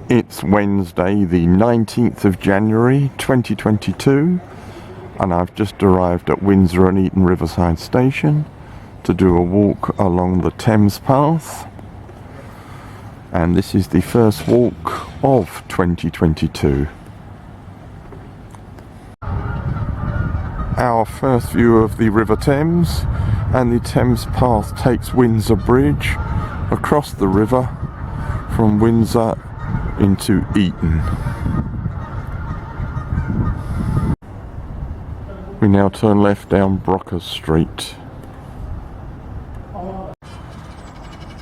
It's Wednesday the 19th of January 2022 and I've just arrived at Windsor and Eton Riverside Station to do a walk along the Thames Path, and this is the first walk of 2022. Our first view of the River Thames, and the Thames Path takes Windsor Bridge across the river from Windsor into Eton. We now turn left down Brocker Street.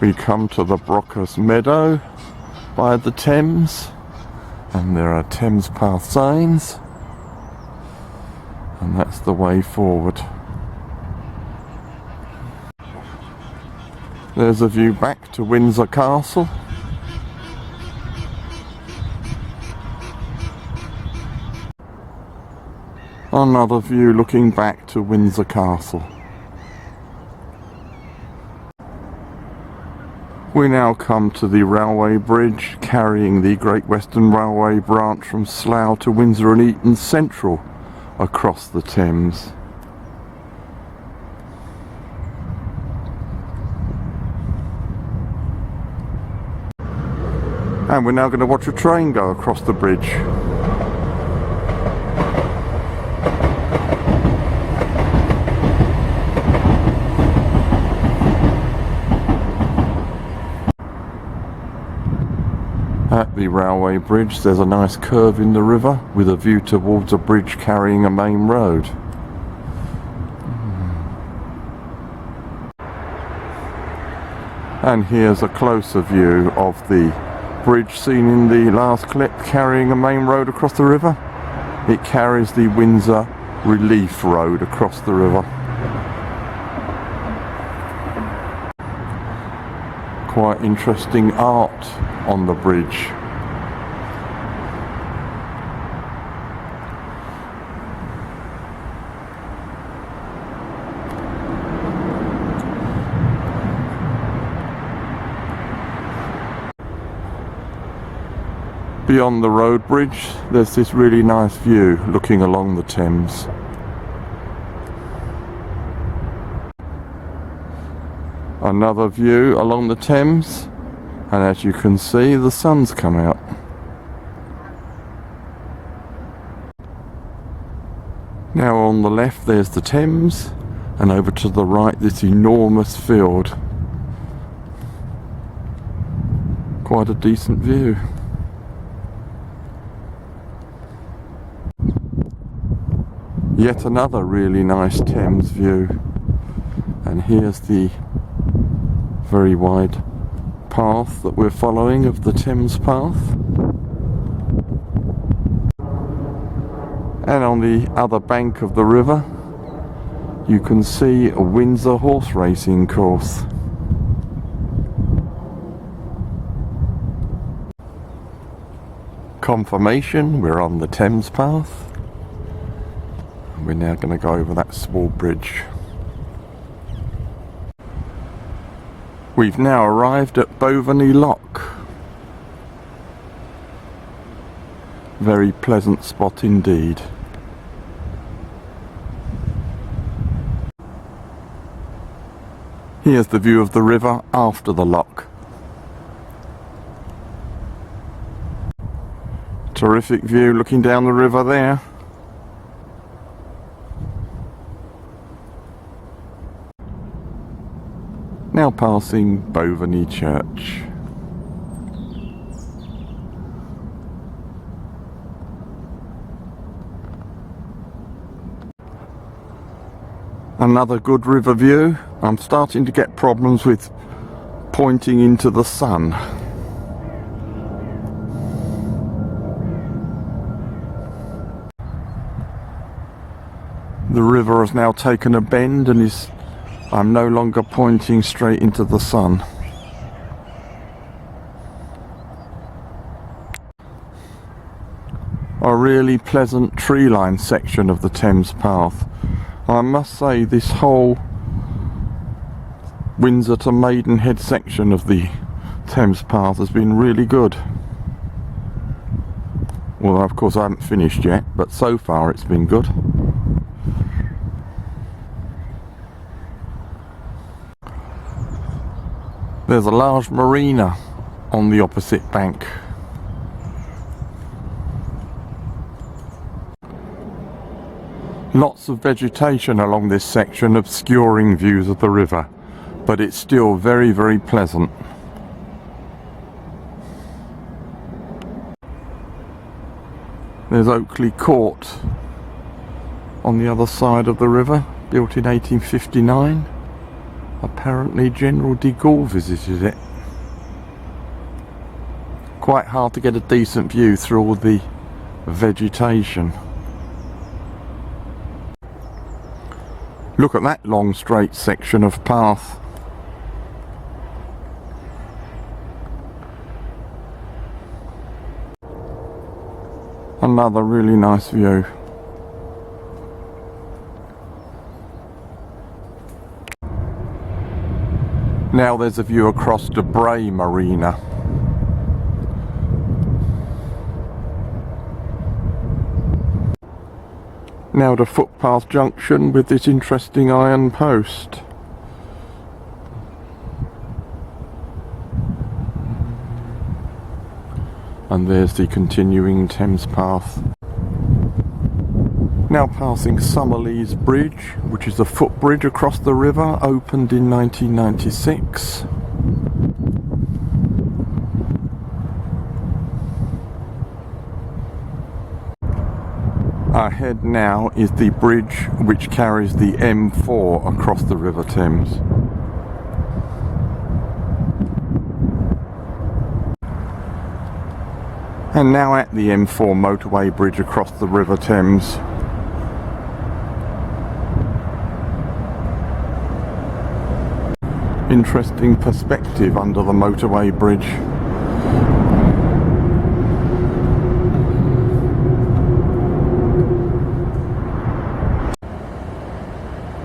We come to the Brockers Meadow by the Thames, and there are Thames Path signs, and that's the way forward. There's a view back to Windsor Castle. Another view looking back to Windsor Castle. We now come to the railway bridge carrying the Great Western Railway branch from Slough to Windsor and Eton Central across the Thames. And we're now going to watch a train go across the bridge. At the railway bridge there's a nice curve in the river with a view towards a bridge carrying a main road. And here's a closer view of the bridge seen in the last clip carrying a main road across the river. It carries the Windsor Relief Road across the river. Quite interesting art on the bridge. Beyond the road bridge there's this really nice view looking along the Thames. Another view along the Thames, and as you can see the sun's come out. Now on the left there's the Thames, and over to the right this enormous field. Quite a decent view. Yet another really nice Thames view, and here's the very wide path that we're following of the Thames Path. And on the other bank of the river you can see a Windsor horse racing course. Confirmation, we're on the Thames Path. We're now going to go over that small bridge. We've now arrived at Boveny Lock. Very pleasant spot indeed. Here's the view of the river after the lock. Terrific view looking down the river there. Now passing Boveny Church. Another good river view. I'm starting to get problems with pointing into the sun. The river has now taken a bend and I'm no longer pointing straight into the sun. A really pleasant tree-lined section of the Thames Path. I must say this whole Windsor to Maidenhead section of the Thames Path has been really good. Well, of course I haven't finished yet, but so far it's been good. There's a large marina on the opposite bank. Lots of vegetation along this section obscuring views of the river, but it's still very, very pleasant. There's Oakley Court on the other side of the river, built in 1859. Apparently General de Gaulle visited it. Quite hard to get a decent view through all the vegetation. Look at that long straight section of path. Another really nice view. Now there's a view across to Bray Marina. Now to footpath junction with this interesting iron post. And there's the continuing Thames Path. Now passing Summerlees Bridge, which is a footbridge across the river, opened in 1996. Ahead now is the bridge which carries the M4 across the River Thames. And now at the M4 motorway bridge across the River Thames. Interesting perspective under the motorway bridge.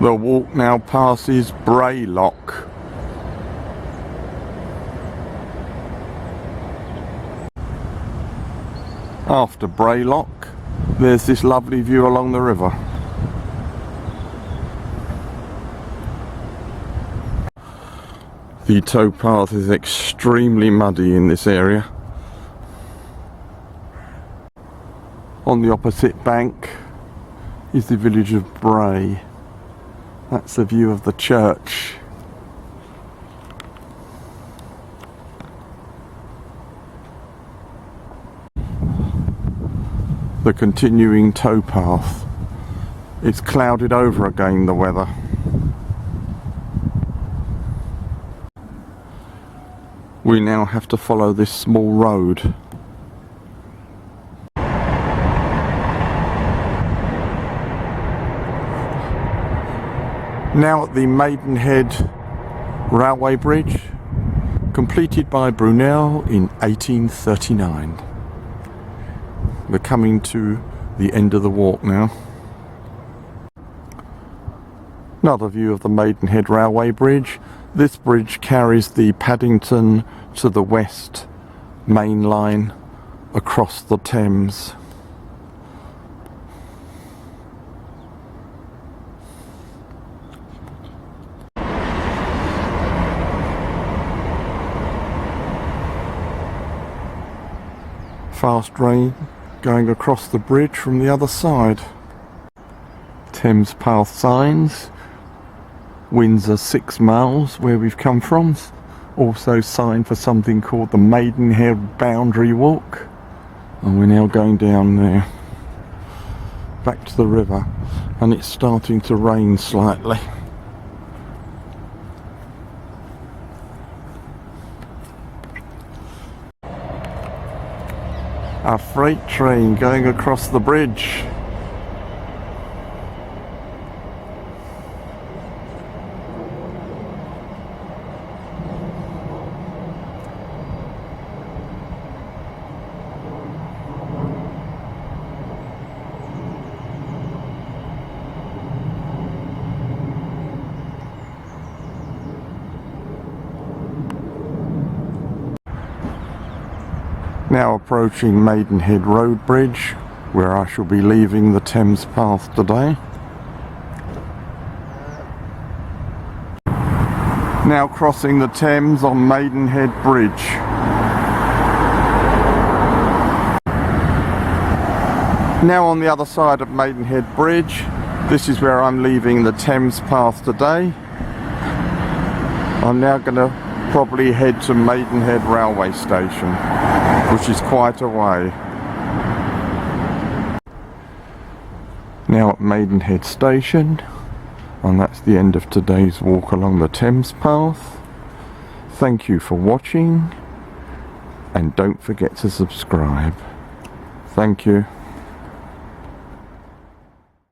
The walk now passes Boveny Lock. After Boveny Lock, there's this lovely view along the river. The towpath is extremely muddy in this area. On the opposite bank is the village of Bray. That's a view of the church. The continuing towpath. It's clouded over again, the weather. We now have to follow this small road. Now at the Maidenhead Railway Bridge, completed by Brunel in 1839. We're coming to the end of the walk now. Another view of the Maidenhead Railway Bridge. This bridge carries the Paddington to the west main line across the Thames. Fast train going across the bridge from the other side. Thames Path signs. Windsor 6 miles, where we've come from. Also sign for something called the Maidenhead Boundary Walk. And we're now going down there. Back to the river. And it's starting to rain slightly. A freight train going across the bridge. Now approaching Maidenhead Road Bridge, where I shall be leaving the Thames Path today. Now crossing the Thames on Maidenhead Bridge. Now on the other side of Maidenhead Bridge, this is where I'm leaving the Thames Path today. I'm now going to probably head to Maidenhead railway station, which is quite a way. Now at Maidenhead station, and that's the end of today's walk along the Thames Path. Thank you for watching, and don't forget to subscribe. Thank you.